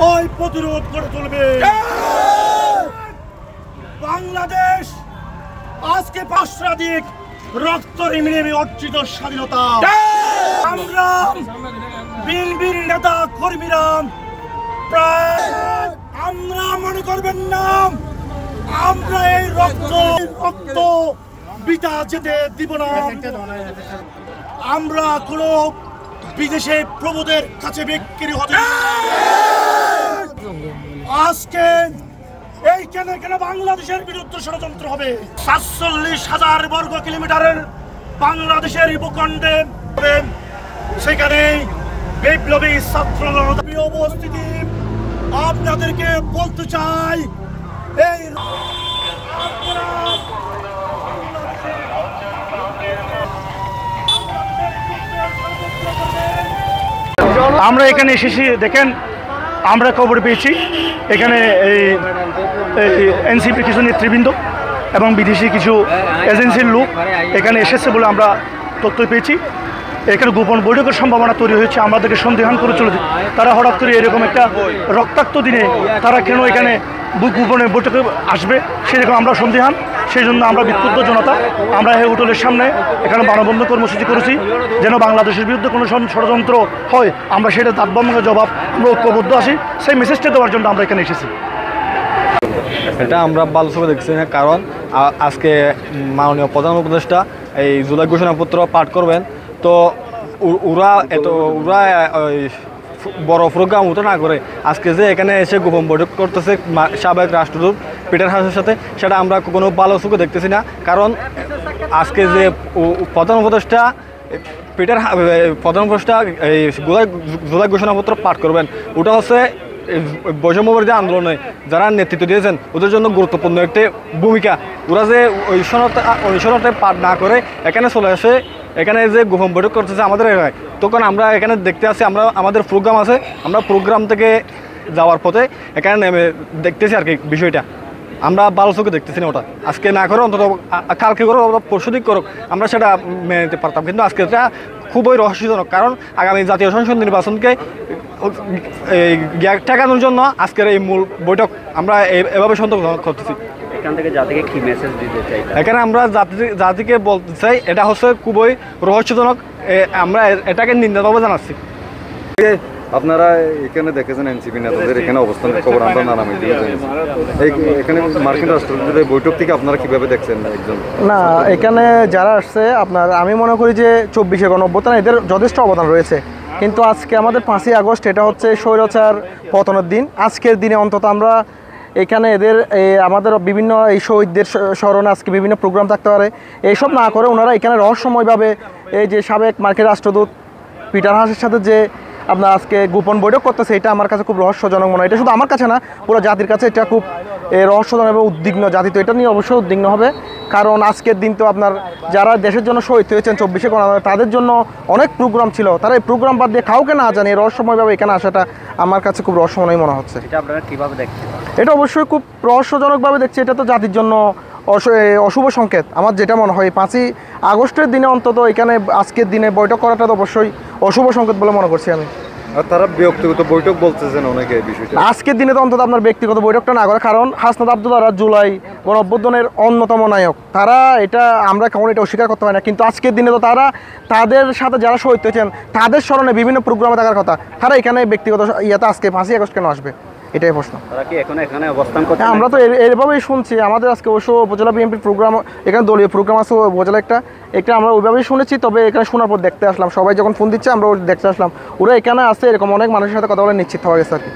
ওই প্রতিরোধ করে তুলবে বাংলাদেশ। আজকে পাঁচরাধিক রক্ত রিমিনেমে অর্জিত স্বাধীনতা আমরা বিএনপির নেতা কর্মীরা প্রায় আমরা মনে করবেন না আমরা এই রক্ত বিতা যেতে দিব না। আমরা কোনো বিদেশে প্রভুদের কাছে বিক্রি হতে আজকে এই কেন বাংলাদেশের বিরুদ্ধে ষড়যন্ত্র হবে। ৪৭,০০০ বর্গ কিলোমিটারের বাংলাদেশের ভূখণ্ডে সেখানে বিপ্লবী ছাত্র উপস্থিতি আপনাদেরকে বলতে চাই এই আমরা এখানে এসেছি দেখেন আমরা খবর পেয়েছি এখানে এই এনসিপি কিছু নেতৃবৃন্দ এবং বিদেশি কিছু এজেন্সির লোক এখানে এসেছে বলে আমরা তথ্য পেয়েছি। এখানে গোপন বৈঠকের সম্ভাবনা তৈরি হয়েছে। আমাদেরকে সন্দেহান করে চলেছে তারা হঠাৎ করে এরকম একটা রক্তাক্ত দিনে তারা কেন এখানে গোপনে বৈঠকে আসবে সেরকম আমরা সন্দেহান। সেই জন্য আমরা বিক্ষুব্ধ জনতা আমরা এই হোটেলের সামনে এখানে মানববন্ধন কর্মসূচি করেছি যেন বাংলাদেশের বিরুদ্ধে কোনো ষড়যন্ত্র হয় আমরা সেটা তাৎপর্যের জবাব আমরা ঐক্যবদ্ধ আছি সেই মেসেজটা দেওয়ার জন্য আমরা এখানে এসেছি। এটা আমরা ভালো চোখে দেখছি না, কারণ আজকে মাননীয় প্রধান উপদেষ্টা এই জুলাই ঘোষণাপত্র পাঠ করবেন। তো ওরা বড় প্রোগ্রাম হতো না করে আজকে যে এখানে এসে গোপন বৈঠক করতেছে সাবেক রাষ্ট্রদূত পিটার হাসের সাথে, সেটা আমরা কোনো ভালো চোখে দেখতেছি না। কারণ আজকে যে প্রধান উপদেষ্টা এই জুলাই ঘোষণাপত্র পাঠ করবেন ওটা হচ্ছে বৈষম্যবিরোধী আন্দোলনে যারা নেতৃত্ব দিয়েছেন ওদের জন্য গুরুত্বপূর্ণ একটি ভূমিকা। ওরা যে অনুসরণতে পাঠ না করে এখানে চলে আসে, এখানে যে গোপন বৈঠক করতেছে আমাদের এলাকায়, তখন আমরা এখানে দেখতে আসি আমাদের প্রোগ্রাম আছে, আমরা প্রোগ্রাম থেকে যাওয়ার পথে এখানে নেমে দেখতেছি আর কি বিষয়টা। আমরা ভালো চোখে দেখতেছি না ওটা। আজকে না করে অন্তত কালকে করে পরশু দিক করুক আমরা সেটা মেনে নিতে পারতাম, কিন্তু আজকে এটা খুবই রহস্যজনক। কারণ আগামী জাতীয় সংসদ নির্বাচনকে ঠেকানোর জন্য আজকের এই মূল বৈঠক আমরা এভাবে সন্তোষ করতেছি। এখান থেকে জাতিকে কি মেসেজ দিতে চাই? এখানে আমরা জাতিকে বলতে চাই এটা হচ্ছে খুবই রহস্যজনক, আমরা এটাকে নিন্দাভাবে জানাচ্ছি। আপনারা এখানে দেখেছেন এনসিপি নেতাদের এখানে অবস্থানের খবর আমরা নানা মিডিয়া জেনেছি। এখানে মার্কিন রাষ্ট্রদূতের বৈঠক থেকে আপনারা কিভাবে দেখছেন? একজন না, এখানে যারা আসছে আপনার আমি মনে করি যে ২৪শে গণঅভ্যুত্থান এদের যথেষ্ট অবদান রয়েছে, কিন্তু আজকে আমাদের ৫ই আগস্ট এটা হচ্ছে স্বৈরাচার পতনের দিন। আজকের দিনে অন্তত আমরা এখানে এদের আমাদের বিভিন্ন এই শহীদদের স্মরণে আজকে বিভিন্ন প্রোগ্রাম থাকতে পারে, এইসব না করে ওনারা এখানে রহস্যময়ভাবে এই যে সাবেক মার্কিন রাষ্ট্রদূত পিটার হাসের সাথে যে আপনার আজকে গোপন বৈঠক করতেছে, এটা আমার কাছে খুব রহস্যজনক মনে হয়। এটা শুধু আমার কাছে না, পুরো জাতির কাছে এটা খুব রহস্যজনক এবং উদ্বিগ্ন। জাতি তো এটা নিয়ে অবশ্যই উদ্বিগ্ন হবে, কারণ আজকের দিন তো আপনার যারা দেশের জন্য শহীদ হয়েছেন ২৪শে গণঅভ্যুত্থানে তাদের জন্য অনেক প্রোগ্রাম ছিল, তারা এই প্রোগ্রাম বাদ দিয়ে কাউকে না জানে রহস্যময়ভাবে এখানে আসাটা আমার কাছে খুব রহস্যময় মনে হচ্ছে। এটা আপনারা কীভাবে দেখছেন? এটা অবশ্যই খুব রহস্যজনকভাবে দেখছি। এটা তো জাতির জন্য অশুভ সংকেত। আমার যেটা মনে হয় ৫ই আগস্টের দিনে অন্তত এখানে আজকের দিনে বৈঠক করাটা তো অবশ্যই অশুভ সংকেত বলে মনে করছি আমি। আর তারা ব্যক্তিগত বৈঠক বলতেছেন অনেকে বিষয়টা। আজকের দিনে তো অন্তত আপনার ব্যক্তিগত বৈঠকটা না করে, কারণ হাসনাত আব্দুল্লাহরা জুলাই গণঅভ্যুত্থানের অন্যতম নায়ক, তারা এটা আমরা কখনো এটা অস্বীকার করতে পারি না। কিন্তু আজকের দিনে তো তাদের সাথে যারা শহীদ হয়েছেন তাদের স্মরণে বিভিন্ন প্রোগ্রামে থাকার কথা, তারা এখানে ব্যক্তিগত ইয়েতে আজকে ৫ই আগস্ট কেন আসবে, এটাই প্রশ্ন। তারা কি এখন এখানে অবস্থান করছে? আমরা তো এভাবেই শুনছি। আমাদের আজকে অবশ্য উপজেলা বিএনপির প্রোগ্রাম, এখানে দলীয় প্রোগ্রাম আছে উপজেলা একটা আমরা ওইভাবেই শুনেছি। তবে এখানে শোনার পর দেখতে আসলাম, সবাই যখন ফোন দিচ্ছে আমরা দেখতে আসলাম, ওরা এখানে আসছে, এরকম অনেক মানুষের সাথে কথা বলে নিশ্চিত হওয়া গেছে আর কি।